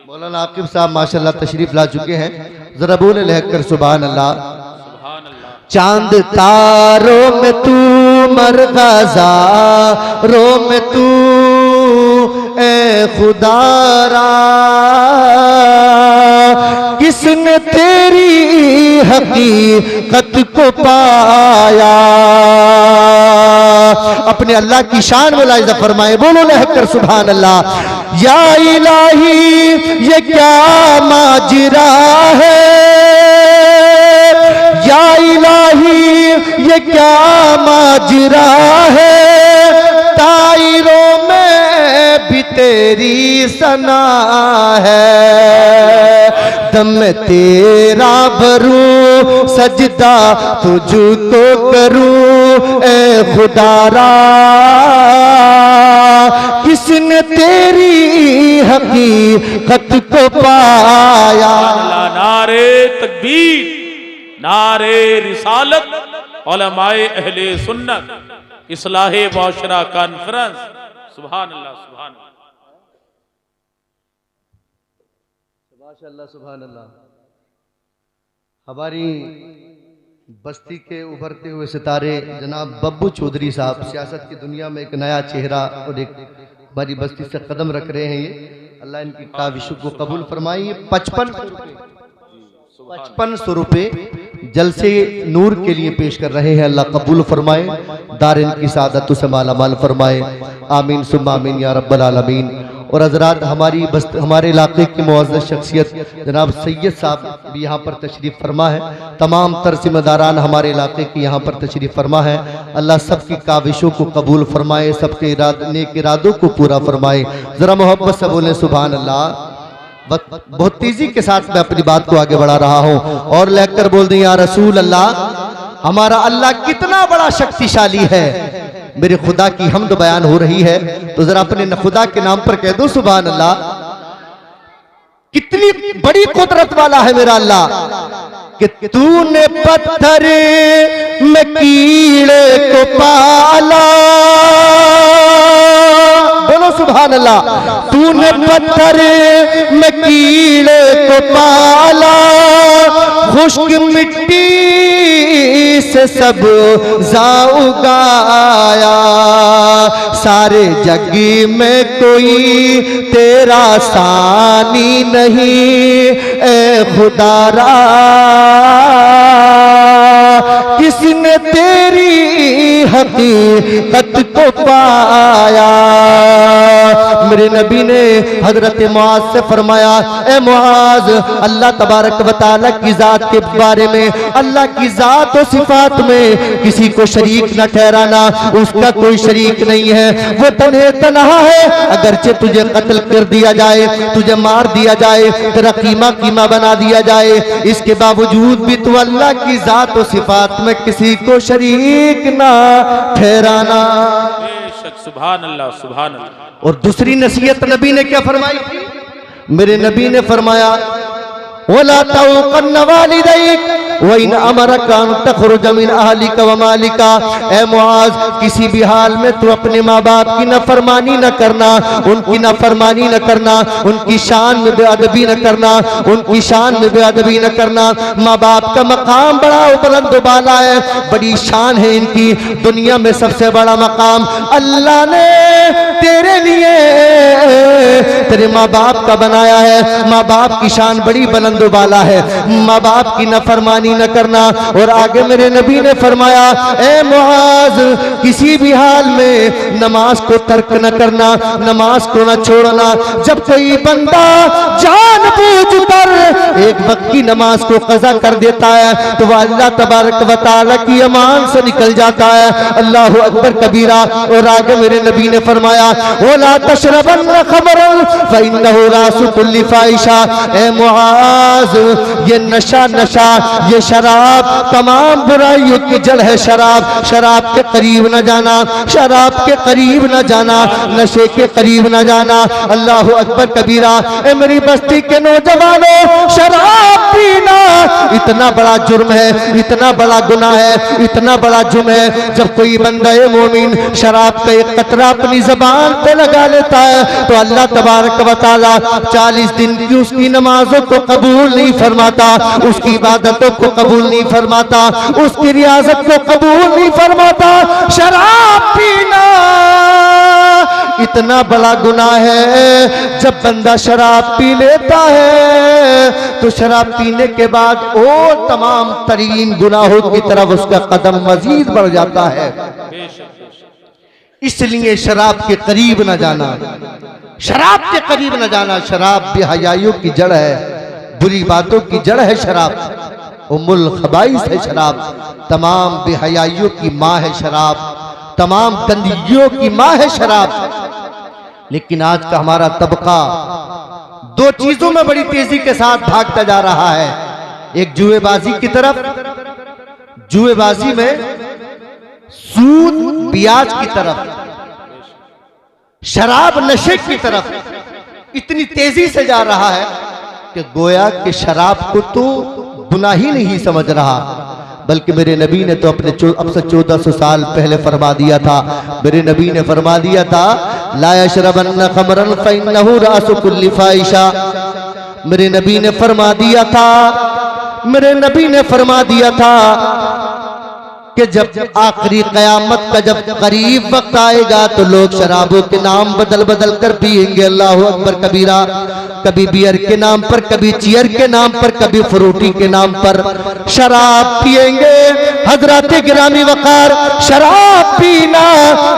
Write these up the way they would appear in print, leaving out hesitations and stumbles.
मौलाना आकिब साहब माशाल्लाह तशरीफ ला चुके हैं, जरा बोले लहकर सुभान अल्लाह। चांद तारों में तू मरग़ज़ारों में तू ए खुदारा, किसने तेरी हकीकत को पाया। अपने अल्लाह की शान मुलाहिज़ा फरमाए, बोलो लहकर सुभान अल्लाह। या इलाही ये क्या माजरा है, या इलाही ये क्या माजरा है, तायरों में भी तेरी सना है। दम तेरा भरूं सजदा तुझको करूं ए खुदारा, किसने तेरी हकीकत को पाया। नारे तकबीर, नारे रिसालत, उलमाए अहले सुन्नत, इस्लाहे मुआशरा कॉन्फ्रेंस। सुभान अल्लाह, सुभान अल्लाह, माशाअल्लाह, सुभान अल्लाह। हमारी बस्ती के उभरते हुए सितारे जनाब बब्बू चौधरी साहब सियासत की दुनिया में एक नया चेहरा और एक हमारी बस्ती से कदम रख रहे हैं। ये अल्लाह इनकी काविशों को कबूल फरमाए। 5500 रुपये जलसे नूर के लिए पेश कर रहे हैं, अल्लाह कबूल फरमाए, दार इनकी सादतों से माला माल फरमाए, आमीन सुम्मा आमीन या रब्बल आलमीन। और हजरात हमारे इलाके की मुअज़्ज़ज़ शख्सियत जनाब सैयद साहब भी यहाँ पर तशरीफ़ फरमा है, तमाम तर ज़िम्मेदारान हमारे इलाके की यहाँ पर तशरीफ़ फरमा है। अल्लाह सबकी काविशों को कबूल फरमाए, सबके नेक इरादों को पूरा फरमाए। ज़रा मोहब्बत से बोलें सुभान अल्लाह। बहुत तेजी के साथ मैं अपनी बात को आगे बढ़ा रहा हूँ और लेकर बोल दें या रसूल अल्लाह। हमारा अल्लाह कितना बड़ा शक्तिशाली है। मेरे खुदा की हम्द बयान हो रही है तो जरा अपने खुदा के नाम पर कह दो सुभान अल्लाह। कितनी बड़ी कुदरत वाला है मेरा अल्लाह कि तूने पत्थर में कीड़े को पाला, बोलो सुभान अल्लाह। तूने पत्थर में कीड़े को पाला, खुश्क मिट्टी से सब उगाया, सारे जग में कोई तेरा सानी नहीं ए खुदारा, किसने तेरी हकीकत को पाया। मेरे नबी ने हजरत मुआज से फरमाया, ए मुआज अल्लाह तबारक व तआला की जात के बारे में, अल्लाह की जात और सिफात में किसी को शरीक न ठहराना, उसका कोई शरीक नहीं है, वो तन्हे तन्हा है। अगरचे तुझे कत्ल कर दिया जाए, तुझे मार दिया जाए, तेरा कीमा कीमा बना दिया जाए, इसके बावजूद भी तू अल्लाह की जात और सिफात में किसी को शरीक ना ठहराना। सुभान अल्लाह, सुभान अल्लाह। और दूसरी नसीहत नबी ने क्या फरमाई? मेरे नबी ने फरमाया वला तौकन वालिदैक व इन अमरक अन तखरुज मिन अहलिका व मालिका। ए मुआज किसी भी हाल में तू अपने माँ बाप की नफरमानी न करना, उनकी नफरमानी न करना, उनकी शान में बेअदबी न करना, उनकी शान में बेअदबी न करना। माँ बाप का मकाम बड़ा बुलंद बाला है, बड़ी शान है इनकी, दुनिया में सबसे बड़ा मकाम अल्लाह ने तेरे लिए तेरे माँ बाप का बनाया है। माँ बाप की शान बड़ी बुलंद बाला है, माँ बाप की नफरमानी न करना। और आगे मेरे नबी ने फरमाया, ए मुआज किसी भी हाल में नमाज को तर्क न करना, नमाज को न छोड़ना। जब कोई बंदा जानबूझकर एक वक्त की नमाज को कज़ा कर देता है तो वह अल्लाह तबारक व तआला की अमान से निकल जाता है। अल्लाहु अकबर कबीरा। और आगे मेरे नबी ने फरमाया वला तशरबन खमरन फइन्नहु रासु कुल्ली फाहिशा। ए मुआज, ये नशा ये शराब तमाम बुराइयों की जड़ है। शराब, शराब के करीब न जाना, शराब के करीब न जाना, नशे के करीब न जाना। अल्लाह अकबर कबीरा। ए मेरी बस्ती के नौजवानों, शराब पीना इतना बड़ा जुर्म है, इतना बड़ा गुनाह है, इतना बड़ा जुर्म है। जब कोई बंदा मोमिन शराब का एक कतरा अपनी जबान पे लगा लेता है तो अल्लाह तबारक व तआला 40 दिन की उसकी नमाजों को कबूल नहीं फरमाता, उसकी इबादतों को कबूल नहीं फरमाता, उसकी रियाजत को कबूल नहीं फरमाता। शराब पीना इतना बड़ा गुनाह है। जब बंदा शराब पी लेता है तो शराब पीने के बाद और तमाम तरीन गुनाहों की तरफ उसका कदम मजीद बढ़ जाता है। इसलिए शराब के करीब न जाना, शराब के करीब न जाना। शराब बेहयाइयों की जड़ है, बुरी बातों की जड़ है। शराब उम्मुल खबाइस है। शराब तमाम बेहयाइयों की माँ है। शराब तमाम गंदगियों की माँ है शराब। लेकिन आज का हमारा तबका दो चीजों में बड़ी तेजी के साथ भागता जा रहा है। एक जुएबाजी की तरफ, जुएबाजी में सूद ब्याज की तरफ, शराब नशे की तरफ इतनी तेजी से जा रहा है कि गोया कि शराब को तो गुनाह ही नहीं समझ रहा, बल्कि मेरे नबी ने तो अपने अब से 1400 साल पहले फरमा दिया था। मेरे नबी ने फरमा दिया था, ला यशरबन्न खमरन फइन्नहु रासु कुल्ली फाहिशा। मेरे नबी ने फरमा दिया था, मेरे नबी ने फरमा दिया था कि जब आखिरी कयामत का जब करीब वक्त आएगा तो लोग शराबों के नाम बदल बदल कर पिएंगे। अल्लाह अकबर कबीरा। कभी बियर के नाम पर, कभी चियर के नाम पर, कभी फ्रूटी के नाम पर शराब पिएंगे। हजरत गिरामी वकार, शराब पीना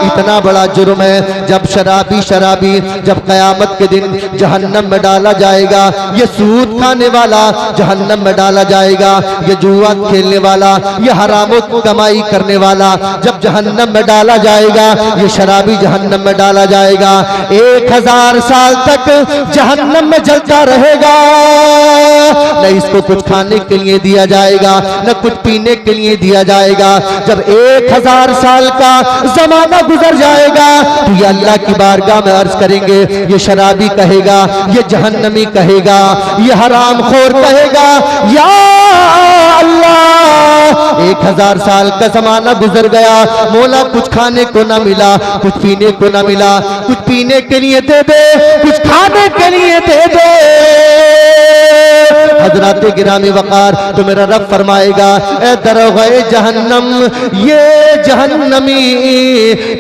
इतना बड़ा जुर्म है। जब शराबी जब कयामत के दिन जहन्नम में डाला जाएगा, ये सूद खाने वाला जहन्नम में डाला जाएगा, ये जुआ खेलने वाला, ये हरामों की कमाई करने वाला जब जहन्नम में डाला जाएगा, ये शराबी जहन्नम में डाला जाएगा। 1000 साल तक जहन्नम में जलता रहेगा। न इसको कुछ खाने के लिए दिया जाएगा, न कुछ पीने के लिए दिया जाएगा। जब 1000 साल का जमाना गुजर जाएगा तो ये अल्लाह की बारगाह में अर्ज करेंगे। ये शराबी कहेगा, ये जहन्नमी कहेगा, ये हरामखोर कहेगा, या अल्लाह 1000 साल का जमाना गुजर गया, मौला कुछ खाने को ना मिला, कुछ पीने को ना मिला, कुछ पीने के लिए दे दे, कुछ खाने के लिए दे दे। हजरत गिरामी वकार, तो मेरा रब फरमाएगा, ए दरोग़े जहन्नम, ये जहन्नमी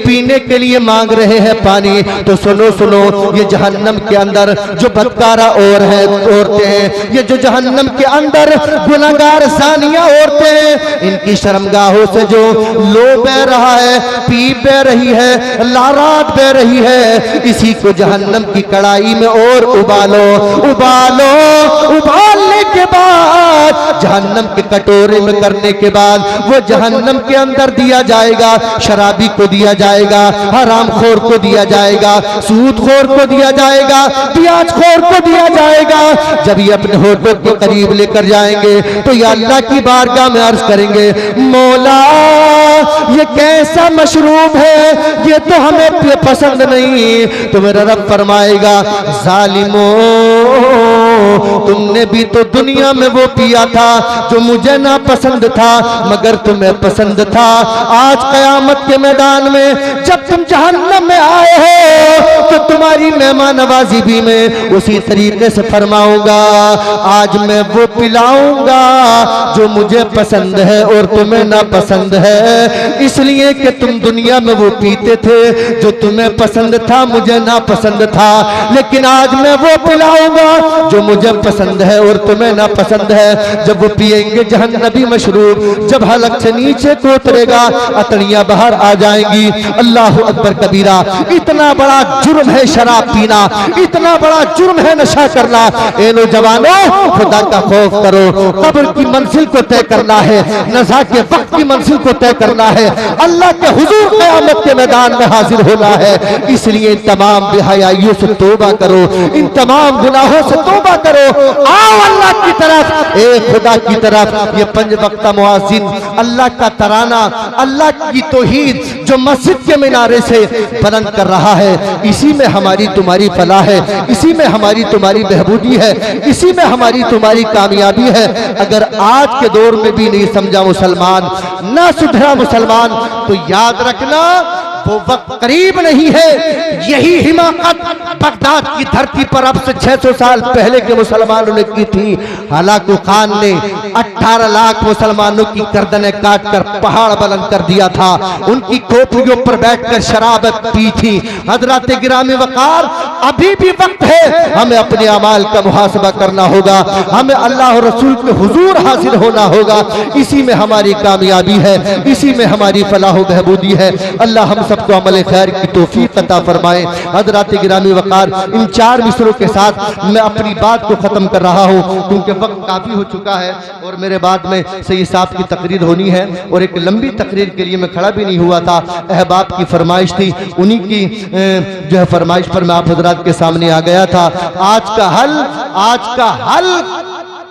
पीने के लिए मांग रहे हैं पानी, तो सुनो सुनो, ये जहन्नम के अंदर जो बदकारा और है औरतें हैं, ये जो जहन्नम के अंदर गुनाहगार सानिया औरतें हैं, इनकी शर्मगाहों से जो लो बह रहा है, पी बह रही है, लारात बह रही है, इसी को जहन्नम की कड़ाई में और उबालो, उबालो, उबालने के बाद जहन्नम के कटोरे में करने के बाद वो जहन्नम के अंदर दिया जाएगा। शराबी को दिया जाएगा, हरामखोर को दिया जाएगा, सूदखोर को दिया जाएगा, ब्याजखोर को दिया जाएगा। जब ये अपने होठों के करीब लेकर जाएंगे तो ये अल्लाह की बारगाह में अर्ज करेंगे, मौला ये कैसा मशरूब है, ये तो हमें पसंद नहीं। तो मेरा रब फरमाएगा, जालिमों, तुमने भी तो दुनिया में वो पिया था जो मुझे ना पसंद था मगर तुम्हें पसंद था। आज कयामत के मैदान में जब तुम जहन्नम में आए हो तो तुम्हारी मेहमान नवाजी भी मैं उसी तरीके से फरमाऊंगा। आज मैं वो पिलाऊंगा जो मुझे पसंद है और तुम्हें ना पसंद है, इसलिए कि तुम दुनिया में वो पीते थे जो तुम्हें पसंद था, मुझे ना पसंद था। लेकिन आज मैं वो पिलाऊंगा जो मुझे पसंद है और तुम्हें ना पसंद है। जब वो पिएंगे जहन्नमी मशरूब, जब हलक से नीचे को उतरेगा, अतड़ियां बाहर आ जाएंगी। अल्लाह अकबर कबीरा। इतना बड़ा जुर्म है शराब पीना, करना, इतना बड़ा जुर्म है नशा करना। ए नौजवानों, खुदा का खौफ करो। कब्र की मंजिल को तय करना है, नज़ा के वक्त की मंजिल को तय करना है, अल्लाह के हुजूर क़यामत के मैदान में हाजिर होना है। इसलिए इन तमाम बेहयाइयों से तौबा करो, इन तमाम गुनाहों से तौबा करो। आओ अल्लाह की तरफ, ए खुदा की तरफ। ये 5 वक्त मुआज़िन अल्लाह का तराना, अल्लाह की तौहीद जो मस्जिद के मीनारे से बुलंद कर रहा है, इसी में हमारी तुम्हारी फलाह है, इसी में हमारी तुम्हारी बेहबूदी है, इसी में हमारी तुम्हारी कामयाबी है। अगर आज के दौर में भी नहीं समझा मुसलमान, ना सुधरा मुसलमान, तो याद रखना वो वक्त करीब नहीं है। यही हिमाकत बगदाद की धरती पर अब से 600 साल पहले के मुसलमानों ने की थी। हलाकू खान ने 18 लाख मुसलमानों की गर्दनें काटकर पहाड़ बुलंद कर दिया था, उनकी खोपड़ियों पर बैठकर शराब पी थी। हजरत गिरामी वकार, अभी भी वक्त है, हमें अपने अमाल का मुहासबा करना होगा, हमें अल्लाह और रसूल के हुजूर हाजिर होना होगा। इसी में हमारी कामयाबी है, इसी में हमारी फलाह बहबूदी है। अल्लाह हम सबको अमल खैर की तौफीक अता फरमाए। हजरत गिरामी वकार, इन 4 मिसरों के साथ मैं अपनी बात को खत्म कर रहा हूँ, क्योंकि वक्त काफी हो चुका है और मेरे बाद में सैयद साहब की तकरीर होनी है और एक लंबी तकरीर के लिए मैं खड़ा भी नहीं हुआ था। अहबाब की फरमाइश थी, उन्हीं की जो है फरमाइश पर मैं आप हजरात के सामने आ गया था। आज का हल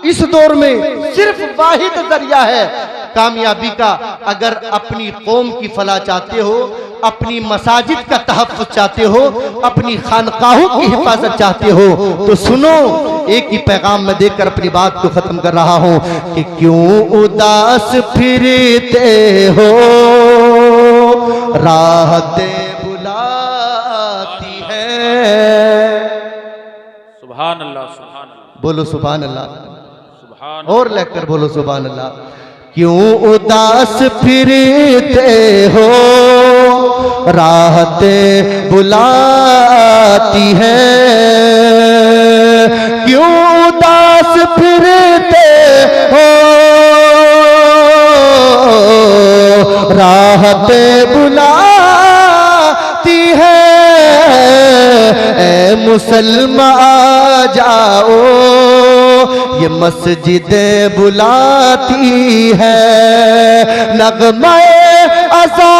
इस दौर में सिर्फ वाहिद जरिया है कामयाबी का। अगर अपनी कौम की फलाह चाहते हो, अपनी मसाजिद का तहफ़्फ़ुज़ चाहते हो, अपनी खानकाहों की हिफाजत चाहते हो, तो सुनो, एक ही पैगाम में देकर अपनी बात को खत्म कर रहा हूं कि क्यों उदास फिरते हो, राहतें बुलाती है। सुभान अल्लाह, सुभान अल्लाह, बोलो सुभान अल्लाह, सुभान और लेकर बोलो सुभान अल्लाह। क्यों उदास फिरते हो, राहतें बुलाती है। क्यों उदास फिरते हो, राहतें बुलाती है। ए मुसलमान आ जाओ, ये मस्जिदें बुलाती है। नगमे अज़ा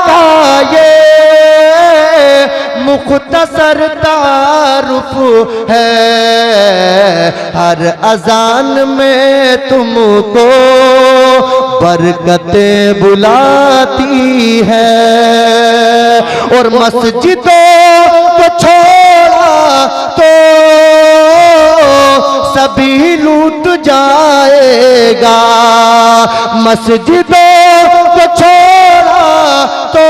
का ये मुख्तसर तारुफ है, हर अजान में तुमको बरकतें बुलाती है। और मस्जिदों को छोड़ा तो सभी लूट जाएगा, मस्जिदों को छोड़ा तो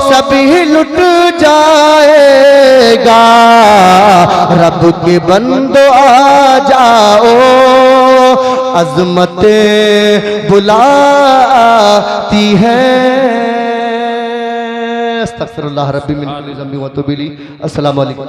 सभी लुट जाएगा। रब के बंदो आ जाओ, अज़मतें बुलाती है। अस्तग़फिरुल्लाह रब्बी मिन कुल्ली ज़ंबि व तूबू इलैह। अस्सलामु अलैकुम।